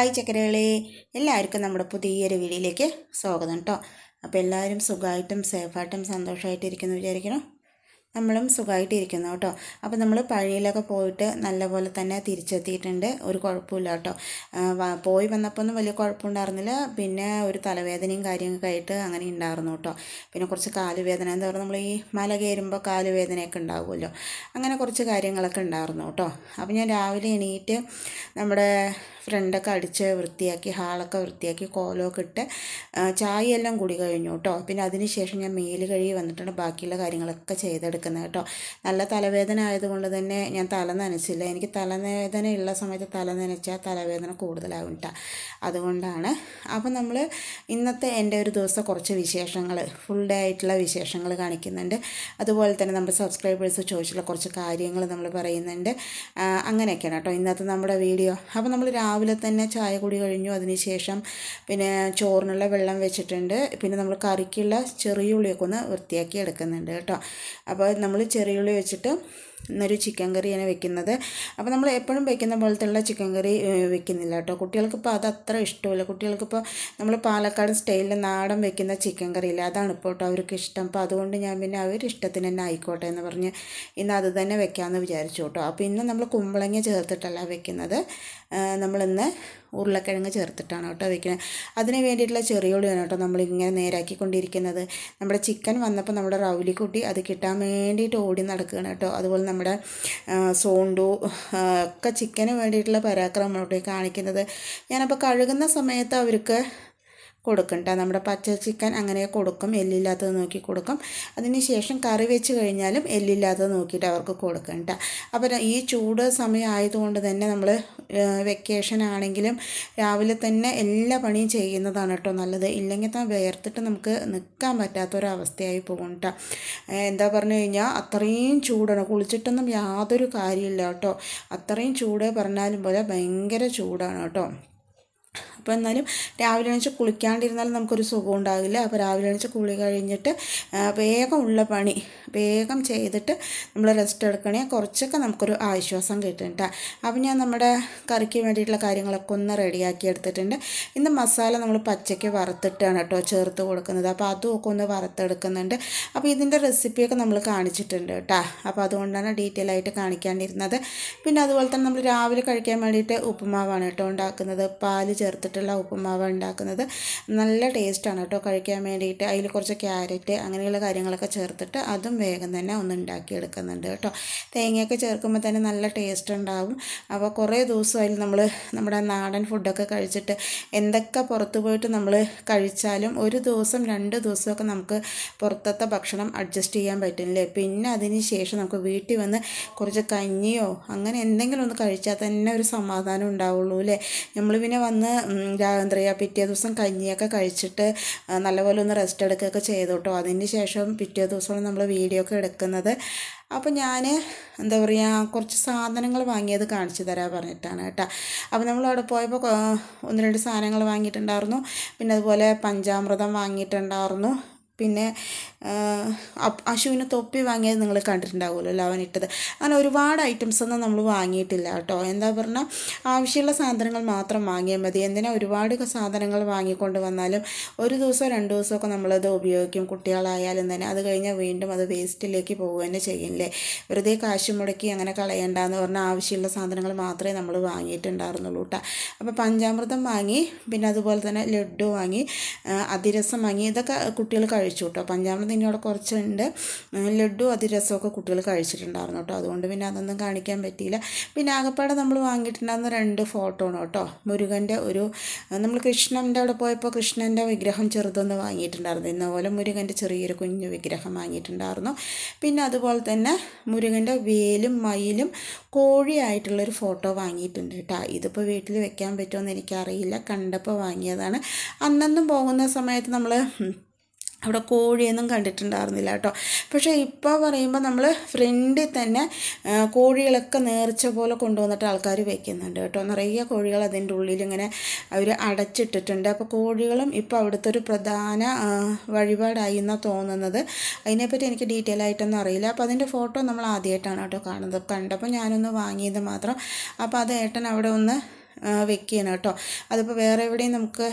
Hi ചക്കരകളെ, എല്ലാവർക്കും നമ്മുടെ പുതിയൊരു വീഡിയോയിലേക്ക് സ്വാഗതം കേട്ടോ. അപ്പോൾ എല്ലാവരും സുഖമായിട്ടും സേഫായിട്ടും സന്തോഷമായിട്ടിരിക്കുന്നു വിചാരിക്കണം. നമ്മളും സുഖമായിട്ടിരിക്കുന്നു കേട്ടോ. അപ്പോൾ നമ്മൾ പഴയിലൊക്കെ പോയിട്ട് നല്ലപോലെ തന്നെ തിരിച്ചെത്തിയിട്ടുണ്ട്. ഒരു കുഴപ്പമില്ല കേട്ടോ. പോയി വന്നപ്പോൾ ഒന്നും വലിയ കുഴപ്പമുണ്ടായിരുന്നില്ല. പിന്നെ ഒരു തലവേദനയും കാര്യങ്ങളൊക്കെ ആയിട്ട് അങ്ങനെ ഉണ്ടായിരുന്നു കേട്ടോ. പിന്നെ കുറച്ച് കാലുവേദന, എന്താ പറയുക, നമ്മൾ ഈ മല കയറുമ്പോൾ കാലുവേദനയൊക്കെ ഉണ്ടാകുമല്ലോ, അങ്ങനെ കുറച്ച് കാര്യങ്ങളൊക്കെ ഉണ്ടായിരുന്നു കേട്ടോ. അപ്പോൾ ഞാൻ രാവിലെ എണീറ്റ് നമ്മുടെ ഫ്രണ്ടൊക്കെ അടിച്ച് വൃത്തിയാക്കി, ഹാളൊക്കെ വൃത്തിയാക്കി, കോലമൊക്കെ ഇട്ട് ചായയെല്ലാം കുടി കഴിഞ്ഞു കേട്ടോ. പിന്നെ അതിന് ശേഷം ഞാൻ മേല് കഴുകി വന്നിട്ടുണ്ട് ബാക്കിയുള്ള കാര്യങ്ങളൊക്കെ ചെയ്തെടുക്കുന്നത് കേട്ടോ. നല്ല തലവേദന ആയതുകൊണ്ട് തന്നെ ഞാൻ തല നനച്ചില്ല. എനിക്ക് തലവേദനയുള്ള സമയത്ത് തല നനച്ചാൽ തലവേദന കൂടുതലാകും കേട്ടോ. അതുകൊണ്ടാണ്. അപ്പം നമ്മൾ ഇന്നത്തെ എൻ്റെ ഒരു ദിവസം കുറച്ച് വിശേഷങ്ങൾ, ഫുൾ ഡേ ആയിട്ടുള്ള വിശേഷങ്ങൾ കാണിക്കുന്നുണ്ട്. അതുപോലെ തന്നെ നമ്മുടെ സബ്സ്ക്രൈബേഴ്സ് ചോദിച്ചുള്ള കുറച്ച് കാര്യങ്ങൾ നമ്മൾ പറയുന്നുണ്ട്. അങ്ങനെയൊക്കെയാണ് കേട്ടോ ഇന്നത്തെ നമ്മുടെ വീഡിയോ. അപ്പോൾ നമ്മൾ രാവിലെ തന്നെ ചായ കുടി കഴിഞ്ഞു. അതിനുശേഷം പിന്നെ ചോറിനുള്ള വെള്ളം വെച്ചിട്ടുണ്ട്. പിന്നെ നമ്മൾ കറിക്കുള്ള ചെറിയ ഉള്ളിയൊക്കെ ഒന്ന് വൃത്തിയാക്കി എടുക്കുന്നുണ്ട് കേട്ടോ. അപ്പോൾ നമ്മൾ ചെറിയ ഉള്ളി വെച്ചിട്ട് ഇന്നൊരു ചിക്കൻ കറിയാണ് വെക്കുന്നത്. അപ്പോൾ നമ്മൾ എപ്പോഴും വെക്കുന്ന പോലത്തുള്ള ചിക്കൻ കറി വെക്കുന്നില്ല കേട്ടോ. കുട്ടികൾക്കിപ്പോൾ അത് അത്ര ഇഷ്ടമില്ല. കുട്ടികൾക്കിപ്പോൾ നമ്മൾ പാലക്കാട് സ്റ്റൈലിൽ നാടൻ വെക്കുന്ന ചിക്കൻ കറിയില്ല, അതാണ് ഇപ്പോൾ കേട്ടോ അവർക്ക് ഇഷ്ടം. അപ്പോൾ അതുകൊണ്ട് ഞാൻ പിന്നെ അവരിഷ്ടത്തിന് തന്നെ ആയിക്കോട്ടെ എന്ന് പറഞ്ഞ് ഇന്ന് അത് തന്നെ വെക്കാമെന്ന് വിചാരിച്ചു കേട്ടോ. അപ്പോൾ ഇന്ന് നമ്മൾ കുമ്പളങ്ങ ചേർത്തിട്ടല്ല വെക്കുന്നത്, നമ്മളിന്ന് ഉരുളക്കിഴങ്ങ് ചേർത്തിട്ടാണ് കേട്ടോ വെക്കുന്നത്. അതിന് വേണ്ടിയിട്ടുള്ള ചെറിയ ഉള്ളിയാണ് കേട്ടോ നമ്മളിങ്ങനെ നേരാക്കിക്കൊണ്ടിരിക്കുന്നത്. നമ്മുടെ ചിക്കൻ വന്നപ്പോൾ നമ്മുടെ റൗലിക്കുട്ടി അത് കിട്ടാൻ വേണ്ടിയിട്ട് ഓടി നടക്കുകയാണ് കേട്ടോ. അതുപോലെ നമ്മുടെ സോണ്ടു ഒക്കെ ചിക്കന് വേണ്ടിയിട്ടുള്ള പരാക്രമം കാണിക്കുന്നത്. ഞാനപ്പോൾ കഴുകുന്ന സമയത്ത് അവർക്ക് കൊടുക്കും കേട്ടോ. നമ്മുടെ പച്ച ചിക്കൻ അങ്ങനെ കൊടുക്കും, എല്ലില്ലാത്തത് നോക്കി കൊടുക്കും. അതിന് ശേഷം കറി വെച്ച് കഴിഞ്ഞാലും എല്ലില്ലാത്തത് നോക്കിയിട്ട് അവർക്ക് കൊടുക്കും കേട്ടോ. അപ്പോൾ ഈ ചൂട് സമയം ആയതുകൊണ്ട് തന്നെ നമ്മൾ വെക്കേഷൻ ആണെങ്കിലും രാവിലെ തന്നെ എല്ലാ പണിയും ചെയ്യുന്നതാണ് കേട്ടോ നല്ലത്. ഇല്ലെങ്കിൽ തന്നെ വേർത്തിട്ട് നമുക്ക് നിൽക്കാൻ പറ്റാത്തൊരവസ്ഥയായി പോകും കേട്ടോ. എന്താ പറഞ്ഞു കഴിഞ്ഞാൽ അത്രയും ചൂടാണ്. കുളിച്ചിട്ടൊന്നും യാതൊരു കാര്യമില്ല കേട്ടോ. അത്രയും ചൂട് പറഞ്ഞാലും പോലെ ഭയങ്കര ചൂടാണ് കേട്ടോ. അപ്പോൾ എന്നാലും രാവിലെ എണീച്ച് കുളിക്കാണ്ടിരുന്നാലും നമുക്കൊരു സുഖം ഉണ്ടാകില്ല. അപ്പോൾ രാവിലെ എണീച്ച് കുളി കഴിഞ്ഞിട്ട് വേഗം ഉള്ള പണി വേഗം ചെയ്തിട്ട് നമ്മൾ റെസ്റ്റ് എടുക്കണേ കുറച്ചൊക്കെ നമുക്കൊരു ആശ്വാസം കിട്ടും കേട്ടോ. അപ്പോൾ ഞാൻ നമ്മുടെ കറിക്ക് വേണ്ടിയിട്ടുള്ള കാര്യങ്ങളൊക്കെ ഒന്ന് റെഡിയാക്കി എടുത്തിട്ടുണ്ട്. ഇന്ന് മസാല നമ്മൾ പച്ചയ്ക്ക് വറുത്തിട്ടാണ് കേട്ടോ ചേർത്ത് കൊടുക്കുന്നത്. അപ്പോൾ അതുമൊക്കെ ഒന്ന് വറുത്തെടുക്കുന്നുണ്ട്. അപ്പോൾ ഇതിൻ്റെ റെസിപ്പിയൊക്കെ നമ്മൾ കാണിച്ചിട്ടുണ്ട് കേട്ടോ. അപ്പോൾ അതുകൊണ്ടാണ് ഡീറ്റെയിൽ ആയിട്ട് കാണിക്കാണ്ടിരുന്നത്. പിന്നെ അതുപോലെ തന്നെ നമ്മൾ രാവിലെ കഴിക്കാൻ വേണ്ടിയിട്ട് ഉപ്പുമാവാണ് കേട്ടോ ഉണ്ടാക്കുന്നത്. പാല് ചേർത്തിട്ടുള്ള ഉപ്പുമാവ് ഉണ്ടാക്കുന്നത് നല്ല ടേസ്റ്റാണ് കേട്ടോ കഴിക്കാൻ വേണ്ടിയിട്ട്. അതിൽ കുറച്ച് ക്യാരറ്റ് അങ്ങനെയുള്ള കാര്യങ്ങളൊക്കെ ചേർത്തിട്ട് അതും വേഗം തന്നെ ഒന്ന് ഉണ്ടാക്കിയെടുക്കുന്നുണ്ട് കേട്ടോ. തേങ്ങയൊക്കെ ചേർക്കുമ്പോൾ തന്നെ നല്ല ടേസ്റ്റ് ഉണ്ടാവും. അപ്പോൾ കുറേ ദിവസമായാലും നമ്മൾ നമ്മുടെ നാടൻ ഫുഡൊക്കെ കഴിച്ചിട്ട് എന്തൊക്കെ പുറത്ത് പോയിട്ട് നമ്മൾ കഴിച്ചാലും ഒരു ദിവസം 2 ദിവസമൊക്കെ നമുക്ക് പുറത്തത്തെ ഭക്ഷണം അഡ്ജസ്റ്റ് ചെയ്യാൻ പറ്റില്ലേ. പിന്നെ അതിന് ശേഷം നമുക്ക് വീട്ടിൽ വന്ന് കുറച്ച് കഞ്ഞിയോ അങ്ങനെ എന്തെങ്കിലും ഒന്ന് കഴിച്ചാൽ തന്നെ ഒരു സമാധാനം ഉണ്ടാവുള്ളൂ അല്ലേ. നമ്മൾ പിന്നെ വന്ന് എന്താ പറയുക, പിറ്റേ ദിവസം കഞ്ഞിയൊക്കെ കഴിച്ചിട്ട് നല്ലപോലെ ഒന്ന് റെസ്റ്റ് എടുക്കുകയൊക്കെ ചെയ്തു കേട്ടോ. അതിന് ശേഷം പിറ്റേ ദിവസമാണ് നമ്മൾ വീഡിയോ ഒക്കെ എടുക്കുന്നത്. അപ്പോൾ ഞാൻ എന്താ പറയുക കുറച്ച് സാധനങ്ങൾ വാങ്ങിയത് കാണിച്ചു തരാൻ പറഞ്ഞിട്ടാണ് കേട്ടോ. അപ്പോൾ നമ്മൾ അവിടെ പോയപ്പോൾ 1-2 സാധനങ്ങൾ വാങ്ങിയിട്ടുണ്ടായിരുന്നു. പിന്നെ അതുപോലെ പഞ്ചാമൃതം വാങ്ങിയിട്ടുണ്ടായിരുന്നു. പിന്നെ അശുവിന് തൊപ്പി വാങ്ങിയത് നിങ്ങൾ കണ്ടിട്ടുണ്ടാവുമല്ലോ, അവനിട്ടത്. അങ്ങനെ ഒരുപാട് ഐറ്റംസൊന്നും നമ്മൾ വാങ്ങിയിട്ടില്ല കേട്ടോ. എന്താ പറഞ്ഞാൽ ആവശ്യമുള്ള സാധനങ്ങൾ മാത്രം വാങ്ങിയാൽ മതി. എന്തിനാ ഒരുപാട് സാധനങ്ങൾ വാങ്ങിക്കൊണ്ട് വന്നാലും ഒരു ദിവസം 2 ദിവസമൊക്കെ നമ്മളത് ഉപയോഗിക്കും, കുട്ടികളായാലും തന്നെ. അത് കഴിഞ്ഞാൽ വീണ്ടും അത് വേസ്റ്റിലേക്ക് പോകുക തന്നെ ചെയ്യില്ലേ. വെറുതെ കാശ് മുടക്കി അങ്ങനെ കളയണ്ടെന്ന് പറഞ്ഞാൽ ആവശ്യമുള്ള സാധനങ്ങൾ മാത്രമേ നമ്മൾ വാങ്ങിയിട്ടുണ്ടായിരുന്നുള്ളൂ കേട്ടോ. അപ്പോൾ പഞ്ചാമൃതം വാങ്ങി, പിന്നെ അതുപോലെ തന്നെ ലഡ്ഡു വാങ്ങി, അതിരസം വാങ്ങി. ഇതൊക്കെ കുട്ടികൾ കഴിച്ചു കേട്ടോ. പഞ്ചാമൃതം ഇനിയോടെ കുറച്ചുണ്ട്. ലഡ്ഡു അതിരസമൊക്കെ കുട്ടികൾ കഴിച്ചിട്ടുണ്ടായിരുന്നു കേട്ടോ. അതുകൊണ്ട് പിന്നെ അതൊന്നും കാണിക്കാൻ പറ്റിയില്ല. പിന്നെ ആകപ്പാടെ നമ്മൾ വാങ്ങിയിട്ടുണ്ടായിരുന്ന 2 ഫോട്ടോ ആണ് കേട്ടോ. മുരുകൻ്റെ നമ്മൾ കൃഷ്ണൻ്റെ അവിടെ പോയപ്പോൾ കൃഷ്ണൻ്റെ വിഗ്രഹം ചെറുതൊന്ന് വാങ്ങിയിട്ടുണ്ടായിരുന്നു. ഇന്നപോലെ മുരുകൻ്റെ ചെറിയൊരു കുഞ്ഞു വിഗ്രഹം വാങ്ങിയിട്ടുണ്ടായിരുന്നു. പിന്നെ അതുപോലെ തന്നെ മുരുകൻ്റെ വേലും മയിലും കോഴിയായിട്ടുള്ളൊരു ഫോട്ടോ വാങ്ങിയിട്ടുണ്ട് കേട്ടോ. ഇതിപ്പോൾ വീട്ടിൽ വെക്കാൻ പറ്റുമോ എനിക്കറിയില്ല, കണ്ടപ്പോൾ വാങ്ങിയതാണ്. അന്നൊന്നും പോകുന്ന സമയത്ത് നമ്മൾ അവിടെ കോഴിയൊന്നും കണ്ടിട്ടുണ്ടായിരുന്നില്ല കേട്ടോ. പക്ഷേ ഇപ്പോൾ പറയുമ്പോൾ നമ്മൾ ഫ്രണ്ടിൽ തന്നെ കോഴികളൊക്കെ നേർച്ച പോലെ കൊണ്ടുവന്നിട്ട് ആൾക്കാർ വയ്ക്കുന്നുണ്ട് കേട്ടോ. നിറയെ കോഴികൾ അതിൻ്റെ ഉള്ളിലിങ്ങനെ അവർ അടച്ചിട്ടിട്ടുണ്ട്. അപ്പോൾ കോഴികളും ഇപ്പോൾ അവിടുത്തെ ഒരു പ്രധാന വഴിപാടായി എന്നാണ് തോന്നുന്നത്. അതിനെപ്പറ്റി എനിക്ക് ഡീറ്റെയിൽ ആയിട്ടൊന്നും അറിയില്ല. അപ്പോൾ അതിൻ്റെ ഫോട്ടോ നമ്മൾ ആദ്യമായിട്ടാണ് കേട്ടോ കാണുന്നത്. കണ്ടപ്പോൾ ഞാനൊന്ന് വാങ്ങിയത് മാത്രം. അപ്പോൾ അത് ഏട്ടൻ അവിടെ ഒന്ന് വെക്കുകയാണ് കേട്ടോ. അതിപ്പോൾ വേറെ എവിടെയും നമുക്ക്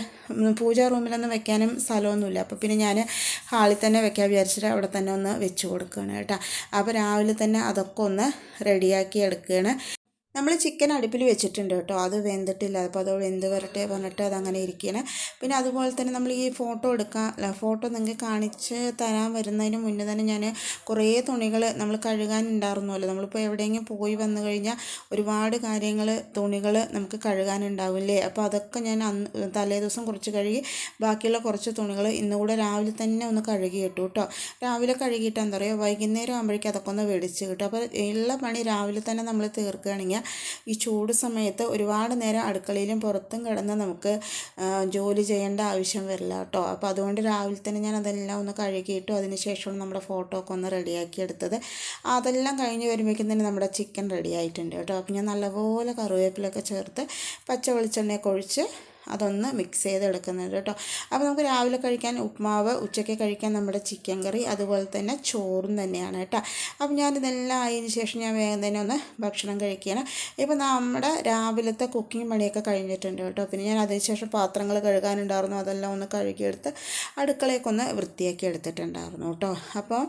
പൂജാ റൂമിലൊന്നും വെക്കാനും സ്ഥലമൊന്നുമില്ല. അപ്പോൾ പിന്നെ ഞാൻ ഹാളിൽ തന്നെ വെക്കാൻ വിചാരിച്ചിട്ട് അവിടെ തന്നെ ഒന്ന് വെച്ച് കൊടുക്കുകയാണ് കേട്ടോ. അപ്പോൾ രാവിലെ തന്നെ അതൊക്കെ ഒന്ന് റെഡിയാക്കി എടുക്കുകയാണ്. നമ്മൾ ചിക്കൻ അടുപ്പിൽ വെച്ചിട്ടുണ്ട് കേട്ടോ, അത് വെന്തിട്ടില്ല. അപ്പോൾ അത് വെന്ത് വരട്ടെ പറഞ്ഞിട്ട് അതങ്ങനെ ഇരിക്കുകയാണ്. പിന്നെ അതുപോലെ തന്നെ നമ്മൾ ഈ ഫോട്ടോ നിങ്ങൾക്ക് കാണിച്ച് തരാൻ വരുന്നതിന് മുന്നേ തന്നെ ഞാൻ കുറേ തുണികൾ നമ്മൾ കഴുകാനുണ്ടായിരുന്നല്ലോ. നമ്മളിപ്പോൾ എവിടെയെങ്കിലും പോയി വന്നു കഴിഞ്ഞാൽ ഒരുപാട് തുണികൾ നമുക്ക് കഴുകാനുണ്ടാവില്ലേ. അപ്പോൾ അതൊക്കെ ഞാൻ തലേ ദിവസം കുറച്ച് കഴുകി ബാക്കിയുള്ള കുറച്ച് തുണികൾ ഇന്നുകൂടെ രാവിലെ തന്നെ ഒന്ന് കഴുകിയിട്ടു കേട്ടോ. രാവിലെ കഴുകിയിട്ട് എന്താ പറയുക, വൈകുന്നേരം ആകുമ്പോഴേക്കും അതൊക്കെ ഒന്ന് വെടിച്ച് കിട്ടും. അപ്പോൾ ഉള്ള പണി രാവിലെ തന്നെ നമ്മൾ തീർക്കുകയാണെങ്കിൽ ഈ ചൂട് സമയത്ത് ഒരുപാട് നേരം അടുക്കളയിലും പുറത്തും കിടന്ന് നമുക്ക് ജോലി ചെയ്യേണ്ട ആവശ്യം വരില്ല കേട്ടോ. അപ്പോൾ അതുകൊണ്ട് രാവിലെ തന്നെ ഞാൻ അതെല്ലാം ഒന്ന് കഴുകിയിട്ടു. അതിന് ശേഷമാണ് നമ്മുടെ ഫോട്ടോ ഒക്കെ ഒന്ന് റെഡിയാക്കി എടുത്തത്. അതെല്ലാം കഴിഞ്ഞ് വരുമ്പോഴേക്കും തന്നെ നമ്മുടെ ചിക്കൻ റെഡി ആയിട്ടുണ്ട് കേട്ടോ. അപ്പോൾ ഞാൻ നല്ലപോലെ കറിവേപ്പിലൊക്കെ ചേർത്ത് പച്ച വെളിച്ചെണ്ണയൊക്കെ ഒഴിച്ച് അതൊന്ന് മിക്സ് ചെയ്തെടുക്കുന്നുണ്ട് കേട്ടോ. അപ്പോൾ നമുക്ക് രാവിലെ കഴിക്കാൻ ഉപ്മാവ്, ഉച്ചയ്ക്ക് കഴിക്കാൻ നമ്മുടെ ചിക്കൻ കറി, അതുപോലെ തന്നെ ചോറും തന്നെയാണ് കേട്ടോ. അപ്പോൾ ഞാനിതെല്ലാം ആയതിന് ശേഷം ഞാൻ വേഗം തന്നെ ഒന്ന് ഭക്ഷണം കഴിക്കുകയാണ്. ഇപ്പോൾ നമ്മുടെ രാവിലത്തെ കുക്കിംഗ് പണിയൊക്കെ കഴിഞ്ഞിട്ടുണ്ട് കേട്ടോ. പിന്നെ ഞാൻ അതിനുശേഷം പാത്രങ്ങൾ കഴുകാനുണ്ടായിരുന്നു, അതെല്ലാം ഒന്ന് കഴുകിയെടുത്ത് അടുക്കളയൊക്കെ ഒന്ന് വൃത്തിയാക്കി എടുത്തിട്ടുണ്ടായിരുന്നു കേട്ടോ. അപ്പോൾ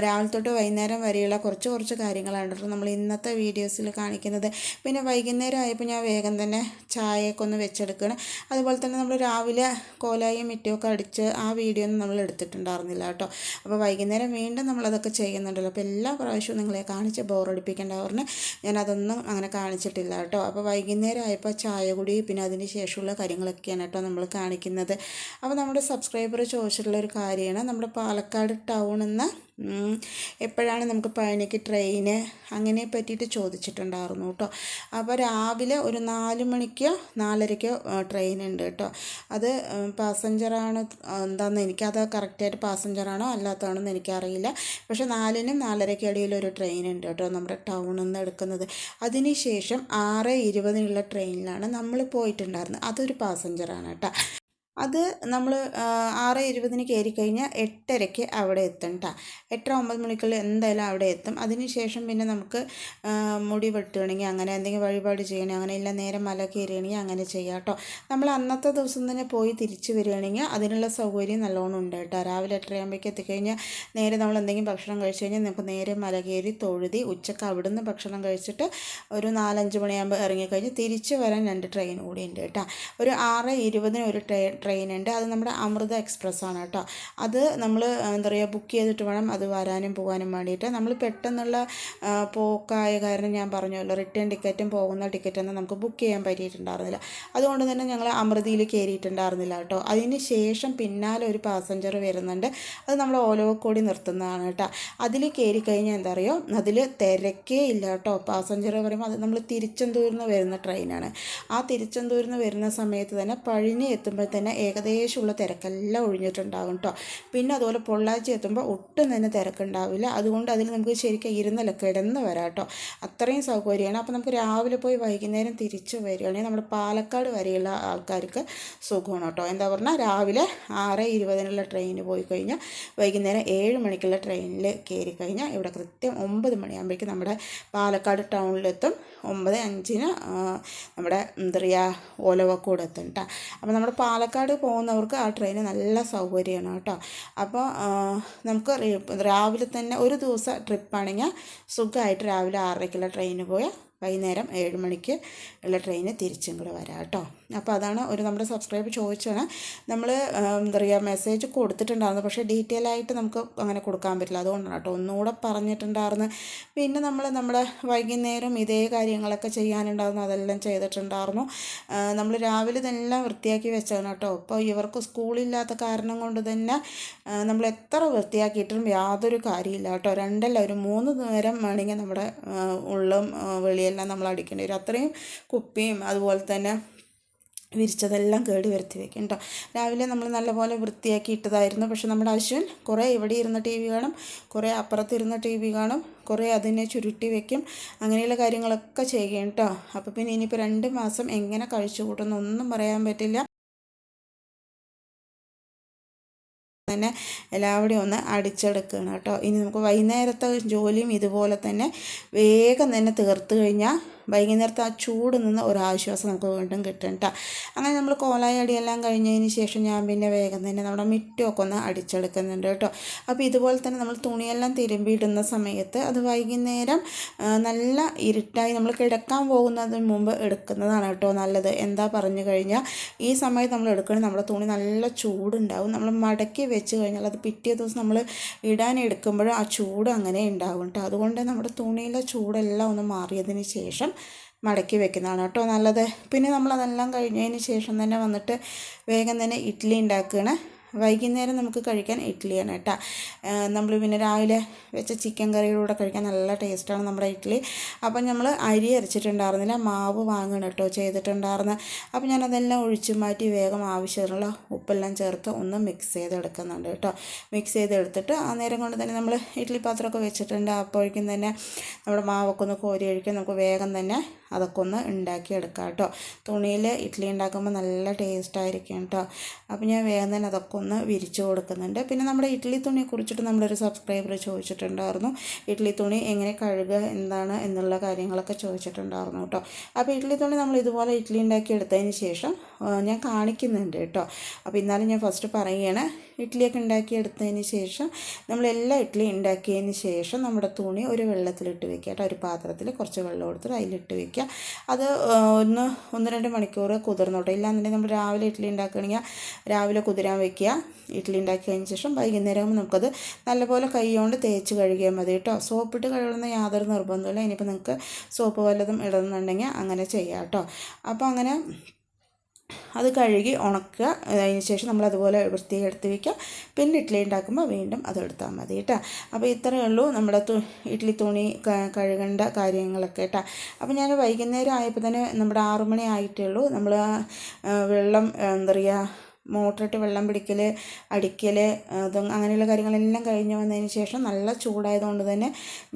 രാവിലെ തൊട്ട് വൈകുന്നേരം വരെയുള്ള കുറച്ച് കാര്യങ്ങളാണ് കേട്ടോ നമ്മൾ ഇന്നത്തെ വീഡിയോസിൽ കാണിക്കുന്നത്. പിന്നെ വൈകുന്നേരം ആയപ്പോൾ ഞാൻ വേഗം തന്നെ ചായയൊക്കെ ഒന്ന് വെച്ചെടുക്കുകയാണ്. അതുപോലെ തന്നെ നമ്മൾ രാവിലെ കോലായും മിറ്റമൊക്കെ അടിച്ച് ആ വീഡിയോ ഒന്നും നമ്മൾ എടുത്തിട്ടുണ്ടായിരുന്നില്ല കേട്ടോ. അപ്പോൾ വൈകുന്നേരം വീണ്ടും നമ്മളതൊക്കെ ചെയ്യുന്നുണ്ടല്ലോ. അപ്പോൾ എല്ലാ പ്രാവശ്യവും നിങ്ങളെ കാണിച്ച് ബോറടിപ്പിക്കേണ്ടവറിന് ഞാനതൊന്നും അങ്ങനെ കാണിച്ചിട്ടില്ല കേട്ടോ. അപ്പോൾ വൈകുന്നേരം ആയപ്പോൾ ചായ കുടി പിന്നെ അതിന് ശേഷമുള്ള കാര്യങ്ങളൊക്കെയാണ് കേട്ടോ നമ്മൾ കാണിക്കുന്നത്. അപ്പോൾ നമ്മുടെ സബ്സ്ക്രൈബർ ചോദിച്ചിട്ടുള്ളൊരു കാര്യമാണ്, നമ്മുടെ പാലക്കാട് ടൗണിൽ നിന്ന് എപ്പോഴാണ് നമുക്ക് പഴനിക്ക് ട്രെയിന് അങ്ങനെ പറ്റിയിട്ട് ചോദിച്ചിട്ടുണ്ടായിരുന്നു കേട്ടോ. അപ്പോൾ രാവിലെ ഒരു 4 മണിക്കോ 4:30ക്കോ ട്രെയിൻ ഉണ്ട് കേട്ടോ. അത് പാസഞ്ചറാണ് എന്താണെന്ന് എനിക്കത് കറക്റ്റായിട്ട് പാസഞ്ചറാണോ അല്ലാത്തതാണോ എന്ന് എനിക്കറിയില്ല. പക്ഷേ 4നും 4:30ക്കും ഇടയിലൊരു ട്രെയിൻ ഉണ്ട് കേട്ടോ നമ്മുടെ ടൗണിൽ നിന്ന് എടുക്കുന്നത്. അതിന് ശേഷം 6:20 ട്രെയിനിലാണ് നമ്മൾ പോയിട്ടുണ്ടായിരുന്നത്. അതൊരു പാസഞ്ചറാണ് കേട്ടോ. അത് നമ്മൾ 6:20 കയറിക്കഴിഞ്ഞാൽ 8:30 അവിടെ എത്തും കേട്ടോ. 8-9 മണിക്കുള്ളിൽ എന്തായാലും അവിടെ എത്തും. അതിനുശേഷം പിന്നെ നമുക്ക് മുടി വെട്ടുകയാണെങ്കിൽ അങ്ങനെ എന്തെങ്കിലും വഴിപാട് ചെയ്യണമെങ്കിൽ അങ്ങനെ ഇല്ല നേരെ മല കയറുകയാണെങ്കിൽ അങ്ങനെ ചെയ്യാം കേട്ടോ. നമ്മൾ അന്നത്തെ ദിവസം തന്നെ പോയി തിരിച്ച് വരികയാണെങ്കിൽ അതിനുള്ള സൗകര്യം നല്ലോണം ഉണ്ട് കേട്ടോ. രാവിലെ 8:30 എത്തിക്കഴിഞ്ഞാൽ നേരെ നമ്മൾ എന്തെങ്കിലും ഭക്ഷണം കഴിച്ച് കഴിഞ്ഞാൽ നമുക്ക് നേരെ മല കയറി തൊഴുതി ഉച്ചക്ക് അവിടുന്ന് ഭക്ഷണം കഴിച്ചിട്ട് ഒരു 4-5 മണിയാകുമ്പോൾ ഇറങ്ങിക്കഴിഞ്ഞ് തിരിച്ച് വരാൻ 2 ട്രെയിൻ കൂടി ഉണ്ട് കേട്ടോ. ഒരു 6:20 ഒരു ട്രെയിൻ ഉണ്ട്. അത് നമ്മുടെ അമൃത എക്സ്പ്രസ് ആണ് കേട്ടോ. അത് നമ്മൾ എന്താ പറയുക ബുക്ക് ചെയ്തിട്ട് വേണം അത് വരാനും പോകാനും വേണ്ടിയിട്ട്. നമ്മൾ പെട്ടെന്നുള്ള പോക്കായ കാരണം ഞാൻ പറഞ്ഞല്ലോ റിട്ടേൺ ടിക്കറ്റും പോകുന്ന ടിക്കറ്റൊന്നും നമുക്ക് ബുക്ക് ചെയ്യാൻ പറ്റിയിട്ടുണ്ടായിരുന്നില്ല. അതുകൊണ്ട് തന്നെ ഞങ്ങൾ അമൃതയിൽ കയറിയിട്ടുണ്ടായിരുന്നില്ല കേട്ടോ. അതിന് ശേഷം പിന്നാലെ ഒരു പാസഞ്ചർ വരുന്നുണ്ട്. അത് നമ്മൾ ഓലവക്കോടി നിർത്തുന്നതാണ് കേട്ടോ. അതിൽ കയറി കഴിഞ്ഞാൽ എന്താ പറയുക, അതിൽ തിരക്കേ ഇല്ല കേട്ടോ. പാസഞ്ചർ പറയുമ്പോൾ അത് നമ്മൾ തിരുച്ചെന്തൂരിൽ നിന്ന് വരുന്ന ട്രെയിനാണ്. ആ തിരുച്ചെന്തൂരിൽ നിന്ന് വരുന്ന സമയത്ത് തന്നെ പഴനി എത്തുമ്പോൾ തന്നെ ഏകദേശമുള്ള തിരക്കെല്ലാം ഒഴിഞ്ഞിട്ടുണ്ടാകും കേട്ടോ. പിന്നെ അതുപോലെ പൊള്ളാച്ചി എത്തുമ്പോൾ ഒട്ടും തന്നെ തിരക്കുണ്ടാവില്ല. അതുകൊണ്ട് അതിൽ നമുക്ക് ശരിക്കും ഇരുന്നല്ല കിടന്ന് വരാം കേട്ടോ. അത്രയും സൗകര്യമാണ്. അപ്പോൾ നമുക്ക് രാവിലെ പോയി വൈകുന്നേരം തിരിച്ച് വരികയാണെങ്കിൽ നമ്മുടെ പാലക്കാട് വരെയുള്ള ആൾക്കാർക്ക് സുഖമാണ് കേട്ടോ. എന്താ പറഞ്ഞാൽ രാവിലെ 6:20 ട്രെയിന് പോയി കഴിഞ്ഞാൽ വൈകുന്നേരം 7 മണിക്കുള്ള ട്രെയിനിൽ കയറി കഴിഞ്ഞാൽ ഇവിടെ കൃത്യം 9 മണിയാകുമ്പോഴേക്കും നമ്മുടെ പാലക്കാട് ടൗണിലെത്തും. 9:05 നമ്മുടെ എന്താ പറയുക ഓലവക്കോട് എത്തും കേട്ടോ. അപ്പോൾ നമ്മുടെ പാലക്കാട് പോകുന്നവർക്ക് ആ ട്രെയിന് നല്ല സൗകര്യമാണ് കേട്ടോ. അപ്പോൾ നമുക്ക് രാവിലെ തന്നെ ഒരു ദിവസം ട്രിപ്പാണെങ്കിൽ സുഖമായിട്ട് രാവിലെ 6:30ക്കുള്ള ട്രെയിന് പോയാൽ വൈകുന്നേരം 7 മണിക്ക് ഉള്ള ട്രെയിന് തിരിച്ചും കൂടെ വരാം കേട്ടോ. അപ്പോൾ അതാണ് നമ്മുടെ സബ്സ്ക്രൈബർ ചോദിച്ചാണ്. നമ്മൾ എന്താ പറയുക മെസ്സേജ് കൊടുത്തിട്ടുണ്ടായിരുന്നു, പക്ഷേ ഡീറ്റെയിൽ ആയിട്ട് നമുക്ക് അങ്ങനെ കൊടുക്കാൻ പറ്റില്ല. അതുകൊണ്ടാണ് കേട്ടോ ഒന്നുകൂടെ പറഞ്ഞിട്ടുണ്ടായിരുന്നു. പിന്നെ നമ്മുടെ വൈകുന്നേരം ഇതേ കാര്യങ്ങളൊക്കെ ചെയ്യാനുണ്ടായിരുന്നു, അതെല്ലാം ചെയ്തിട്ടുണ്ടായിരുന്നു. നമ്മൾ രാവിലെ ഇതെല്ലാം വൃത്തിയാക്കി വെച്ചതാണ് കേട്ടോ. അപ്പോൾ ഇവർക്ക് സ്കൂളില്ലാത്ത കാരണം കൊണ്ട് തന്നെ നമ്മൾ എത്ര വൃത്തിയാക്കിയിട്ടും യാതൊരു കാര്യമില്ല കേട്ടോ. ഒരു 3 നേരം വേണമെങ്കിൽ നമ്മുടെ ഉള്ളും വെളിയെല്ലാം നമ്മൾ അടിക്കേണ്ടി വരും. അത്രയും കുപ്പിയും അതുപോലെ തന്നെ വിരിച്ചതെല്ലാം കേട് വരുത്തി വെക്കും കേട്ടോ. രാവിലെ നമ്മൾ നല്ലപോലെ വൃത്തിയാക്കി ഇട്ടതായിരുന്നു. പക്ഷെ നമ്മുടെ അശ്വിൻ കുറേ ഇവിടെ ഇരുന്ന് ടി വി കാണും, കുറേ അപ്പുറത്തിരുന്ന് ടി വി കാണും, കുറേ അതിനെ ചുരുട്ടി വെക്കും, അങ്ങനെയുള്ള കാര്യങ്ങളൊക്കെ ചെയ്യും കേട്ടോ. അപ്പോൾ പിന്നെ ഇനിയിപ്പോൾ 2 മാസം എങ്ങനെ കഴിച്ചു കൂട്ടുന്നൊന്നും പറയാൻ പറ്റില്ല. തന്നെ എല്ലാവരുടെയും ഒന്ന് അടിച്ചെടുക്കണം കേട്ടോ. ഇനി നമുക്ക് വൈകുന്നേരത്തെ ജോലിയും ഇതുപോലെ തന്നെ വേഗം തന്നെ തീർത്ത് കഴിഞ്ഞാൽ വൈകുന്നേരത്തെ ആ ചൂട് നിന്ന് ഒരാശ്വാസം നമുക്ക് വീണ്ടും കിട്ടും കേട്ടോ. അങ്ങനെ നമ്മൾ കോലായി അടിയെല്ലാം കഴിഞ്ഞതിന് ശേഷം ഞാൻ പിന്നെ വേഗം തന്നെ നമ്മുടെ മുറ്റമൊക്കെ ഒന്ന് അടിച്ചെടുക്കുന്നുണ്ട് കേട്ടോ. അപ്പോൾ ഇതുപോലെ തന്നെ നമ്മൾ തുണിയെല്ലാം തിരുമ്പിയിടുന്ന സമയത്ത് അത് വൈകുന്നേരം നല്ല ഇരുട്ടായി നമ്മൾ കിടക്കാൻ പോകുന്നതിന് മുമ്പ് എടുക്കുന്നതാണ് കേട്ടോ നല്ലത്. എന്താ പറഞ്ഞു കഴിഞ്ഞാൽ ഈ സമയത്ത് നമ്മൾ എടുക്കണമെങ്കിൽ നമ്മുടെ തുണി നല്ല ചൂടുണ്ടാവും. നമ്മൾ മടക്കി വെച്ച് കഴിഞ്ഞാൽ അത് പിറ്റേ ദിവസം നമ്മൾ ഇടാൻ എടുക്കുമ്പോൾ ആ ചൂട് അങ്ങനെ ഉണ്ടാവും കേട്ടോ. അതുകൊണ്ട് നമ്മുടെ തുണിയിലെ ചൂടെല്ലാം ഒന്ന് മാറിയതിന് ശേഷം മടക്കി വെക്കുന്നതാണ് കേട്ടോ നല്ലത്. പിന്നെ നമ്മളതെല്ലാം കഴിഞ്ഞതിന് ശേഷം തന്നെ വന്നിട്ട് വേഗം തന്നെ ഇഡ്ഡലി ഉണ്ടാക്കുകയാണ്. വൈകുന്നേരം നമുക്ക് കഴിക്കാൻ ഇഡ്ഡലിയാണ് കേട്ടോ. നമ്മൾ പിന്നെ രാവിലെ വെച്ച ചിക്കൻ കറിയിലൂടെ കഴിക്കാൻ നല്ല ടേസ്റ്റാണ് നമ്മുടെ ഇഡ്ഡലി. അപ്പം നമ്മൾ അരി അരച്ചിട്ടുണ്ടായിരുന്നില്ല, മാവ് വാങ്ങണം കേട്ടോ ചെയ്തിട്ടുണ്ടായിരുന്നു. അപ്പോൾ ഞാനതെല്ലാം ഒഴിച്ച് മാറ്റി വേഗം ആവശ്യമുള്ള ഉപ്പെല്ലാം ചേർത്ത് ഒന്ന് മിക്സ് ചെയ്തെടുക്കുന്നുണ്ട് കേട്ടോ. മിക്സ് ചെയ്തെടുത്തിട്ട് ആ നേരം കൊണ്ട് തന്നെ നമ്മൾ ഇഡ്ഡലി പാത്രമൊക്കെ വെച്ചിട്ടുണ്ട്. അപ്പോഴേക്കും തന്നെ നമ്മുടെ മാവൊക്കെ ഒന്ന് കോരി ഒഴിക്കും. നമുക്ക് വേഗം തന്നെ അതൊക്കെ ഒന്ന് ഉണ്ടാക്കിയെടുക്കാം കേട്ടോ. തുണിയിൽ ഇഡ്ഡലി ഉണ്ടാക്കുമ്പോൾ നല്ല ടേസ്റ്റായിരിക്കും കേട്ടോ. അപ്പോൾ ഞാൻ വേഗം തന്നെ അതൊക്കെ ഒന്ന് വിരിച്ചു കൊടുക്കുന്നുണ്ട്. പിന്നെ നമ്മുടെ ഇഡ്ഡലി തുണിയെ കുറിച്ചിട്ട് നമ്മളൊരു സബ്സ്ക്രൈബർ ചോദിച്ചിട്ടുണ്ടായിരുന്നു, ഇഡ്ഡലി തുണി എങ്ങനെ കഴുകുക എന്താണ് എന്നുള്ള കാര്യങ്ങളൊക്കെ ചോദിച്ചിട്ടുണ്ടായിരുന്നു കേട്ടോ. അപ്പോൾ ഇഡ്ഡലി തുണി നമ്മൾ ഇതുപോലെ ഇഡ്ഡലി ഉണ്ടാക്കി എടുത്തതിന് ശേഷം ഞാൻ കാണിക്കുന്നുണ്ട് കേട്ടോ. അപ്പോൾ എന്നാലും ഞാൻ ഫസ്റ്റ് പറയുകയാണ്, ഇഡ്ഡലിയൊക്കെ ഉണ്ടാക്കിയെടുത്തതിന് ശേഷം നമ്മളെല്ലാം ഇഡ്ഡലി ഉണ്ടാക്കിയതിന് ശേഷം നമ്മുടെ തുണി ഒരു വെള്ളത്തിലിട്ട് വെക്കുക കേട്ടോ. ഒരു പാത്രത്തിൽ കുറച്ച് വെള്ളം എടുത്തിട്ട് അതിലിട്ട് വെക്കുക. അത് ഒന്ന് രണ്ട് മണിക്കൂർ കുതിർന്നോട്ടെ. ഇല്ലാന്നുണ്ടെങ്കിൽ നമ്മൾ രാവിലെ ഇഡ്ഡലി ഉണ്ടാക്കുകയാണെങ്കിൽ രാവിലെ കുതിരാൻ വെക്കുക. ഇഡ്ഡലി ഉണ്ടാക്കി കഴിഞ്ഞ ശേഷം വൈകുന്നേരം നമുക്കത് നല്ലപോലെ കൈ കൊണ്ട് തേച്ച് കഴുകിയാൽ മതി കേട്ടോ. സോപ്പിട്ട് കഴുകുന്ന യാതൊരു നിർബന്ധമില്ല. ഇനിയിപ്പോൾ നിങ്ങൾക്ക് സോപ്പ് വല്ലതും ഇടുന്നുണ്ടെങ്കിൽ അങ്ങനെ ചെയ്യാം കേട്ടോ. അപ്പോൾ അങ്ങനെ അത് കഴുകി ഉണക്കുക. അതിന് ശേഷം നമ്മളതുപോലെ വൃത്തിയായി എടുത്ത് വയ്ക്കുക. പിന്നെ ഇഡ്ഡലി ഉണ്ടാക്കുമ്പോൾ വീണ്ടും അതെടുത്താൽ മതി കേട്ടോ. അപ്പോൾ ഇത്രയേ ഉള്ളൂ നമ്മുടെ ഇഡ്ഡലി തുണി കഴുകേണ്ട കാര്യങ്ങളൊക്കെ കേട്ടോ. അപ്പോൾ ഞാൻ വൈകുന്നേരം ആയപ്പോൾ തന്നെ നമ്മുടെ 6 മണി ആയിട്ടേ ഉള്ളൂ. നമ്മൾ വെള്ളം എന്താ പറയുക മോട്ടറിട്ട് വെള്ളം പിടിക്കൽ, അടിക്കൽ, അങ്ങനെയുള്ള കാര്യങ്ങളെല്ലാം കഴിഞ്ഞ് വന്നതിന് ശേഷം നല്ല ചൂടായതുകൊണ്ട് തന്നെ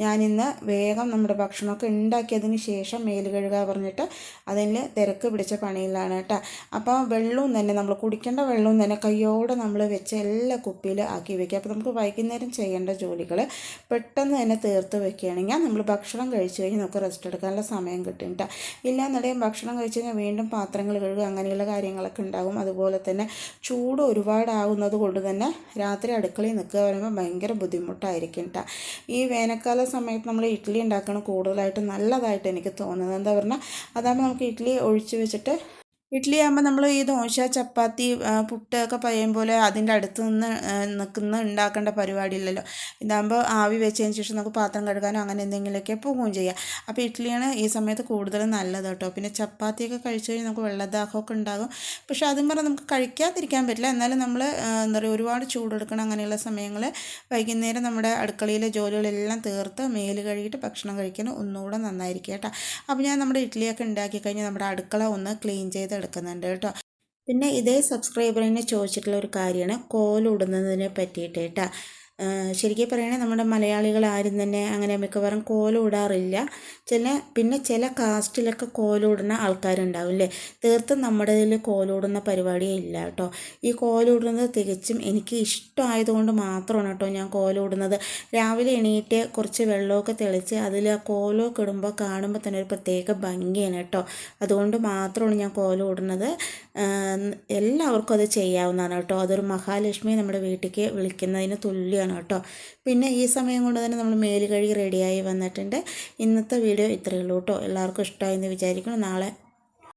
ഞാനിന്ന് വേഗം നമ്മുടെ ഭക്ഷണമൊക്കെ ഉണ്ടാക്കിയതിന് ശേഷം മേല് കഴുകുക പറഞ്ഞിട്ട് അതിൽ തിരക്ക് പിടിച്ച പണിയിലാണ് കേട്ടോ. അപ്പോൾ വെള്ളവും തന്നെ നമ്മൾ കുടിക്കേണ്ട വെള്ളവും തന്നെ കയ്യോടെ നമ്മൾ വെച്ച് എല്ലാ കുപ്പിയിൽ ആക്കി വെക്കുക. അപ്പോൾ നമുക്ക് വൈകുന്നേരം ചെയ്യേണ്ട ജോലികൾ പെട്ടെന്ന് തന്നെ തീർത്ത് വെക്കുകയാണെങ്കിൽ നമ്മൾ ഭക്ഷണം കഴിച്ച് കഴിഞ്ഞ് നമുക്ക് റെസ്റ്റ് എടുക്കാനുള്ള സമയം കിട്ടും കേട്ടോ. ഇല്ലാന്നുണ്ടെങ്കിൽ ഭക്ഷണം കഴിച്ച് കഴിഞ്ഞാൽ വീണ്ടും പാത്രങ്ങൾ കഴുകുക അങ്ങനെയുള്ള കാര്യങ്ങളൊക്കെ ഉണ്ടാകും. അതുപോലെ തന്നെ ചൂട് ഒരുപാടാകുന്നത് കൊണ്ട് തന്നെ രാത്രി അടുക്കളയിൽ നിൽക്കുക പറയുമ്പോൾ ഭയങ്കര ബുദ്ധിമുട്ടായിരിക്കും കേട്ടോ. ഈ വേനൽക്കാല സമയത്ത് നമ്മൾ ഇഡ്ഡലി ഉണ്ടാക്കണം കൂടുതലായിട്ട് നല്ലതായിട്ട് എനിക്ക് തോന്നുന്നത്. എന്താ പറഞ്ഞാൽ അതാകുമ്പോൾ നമുക്ക് ഇഡ്ഡലി ഒഴിച്ച് വെച്ചിട്ട് ഇഡ്ഡലി ആകുമ്പോൾ നമ്മൾ ഈ ദോശ, ചപ്പാത്തി, പുട്ട് ഒക്കെ പയ്യും പോലെ അതിൻ്റെ അടുത്ത് നിന്ന് ഉണ്ടാക്കേണ്ട പരിപാടിയില്ലല്ലോ. ഇതാകുമ്പോൾ ആവി വെച്ചതിന് ശേഷം നമുക്ക് പാത്രം കഴുകാനോ അങ്ങനെ എന്തെങ്കിലുമൊക്കെ പോവുകയും ചെയ്യാം. അപ്പോൾ ഇഡ്ഡലിയാണ് ഈ സമയത്ത് കൂടുതലും നല്ലത് കേട്ടോ. പിന്നെ ചപ്പാത്തിയൊക്കെ കഴിച്ച് കഴിഞ്ഞാൽ നമുക്ക് വെള്ളദാഹമൊക്കെ ഉണ്ടാകും. പക്ഷേ അതും പറഞ്ഞാൽ നമുക്ക് കഴിക്കാതിരിക്കാൻ പറ്റില്ല. എന്നാലും നമ്മൾ എന്താ പറയുക ഒരുപാട് ചൂടെടുക്കണം അങ്ങനെയുള്ള സമയങ്ങൾ വൈകുന്നേരം നമ്മുടെ അടുക്കളയിലെ ജോലികളെല്ലാം തീർത്ത് മേല് കഴുകിയിട്ട് ഭക്ഷണം കഴിക്കാൻ ഒന്നുകൂടെ നന്നായിരിക്കും കേട്ടോ. അപ്പോൾ ഞാൻ നമ്മുടെ ഇഡ്ഡലിയൊക്കെ ഉണ്ടാക്കി കഴിഞ്ഞാൽ നമ്മുടെ അടുക്കള ഒന്ന് ക്ലീൻ ചെയ്തെടുക്കുന്നുണ്ട് കേട്ടോ. പിന്നെ ഇതേ സബ്സ്ക്രൈബറിനെ ചോദിച്ചിട്ടുള്ള ഒരു കാര്യമാണ് കോലിടുന്നതിനെ പറ്റിയിട്ട് കേട്ടോ. ശരിക്കും പറയുകയാണെങ്കിൽ നമ്മുടെ മലയാളികൾ ആരും തന്നെ അങ്ങനെ മിക്കവാറും കോലിടാറില്ല. പിന്നെ ചില കാസ്റ്റിലൊക്കെ കോലിടുന്ന ആൾക്കാരുണ്ടാവും അല്ലേ. തീർത്തും നമ്മുടെ ഇതിൽ കോലിടുന്ന പരിപാടിയേ ഇല്ല കേട്ടോ. ഈ കോലിടുന്നത് തികച്ചും എനിക്ക് ഇഷ്ടമായതുകൊണ്ട് മാത്രമാണ് കേട്ടോ ഞാൻ കോലിടുന്നത്. രാവിലെ എണീറ്റ് കുറച്ച് വെള്ളമൊക്കെ തെളിച്ച് അതിൽ ആ കോലമൊക്കെ ഇടുമ്പോൾ കാണുമ്പോൾ തന്നെ ഒരു പ്രത്യേക ഭംഗിയാണ് കേട്ടോ. അതുകൊണ്ട് മാത്രമാണ് ഞാൻ കോലിടുന്നത്. എല്ലാവർക്കും അത് ചെയ്യാവുന്നതാണ് കേട്ടോ. അതൊരു മഹാലക്ഷ്മിയെ നമ്മുടെ വീട്ടിലേക്ക് വിളിക്കുന്നതിന് തുല്യമാണ് കേട്ടോ. പിന്നെ ഈ സമയം കൊണ്ട് തന്നെ നമ്മൾ മേല് കഴുകി റെഡിയായി വന്നിട്ടുണ്ട്. ഇന്നത്തെ വീഡിയോ ഇത്രയേ ഉള്ളൂ കേട്ടോ. എല്ലാവർക്കും ഇഷ്ടമായി എന്ന് വിചാരിക്കണം. നാളെ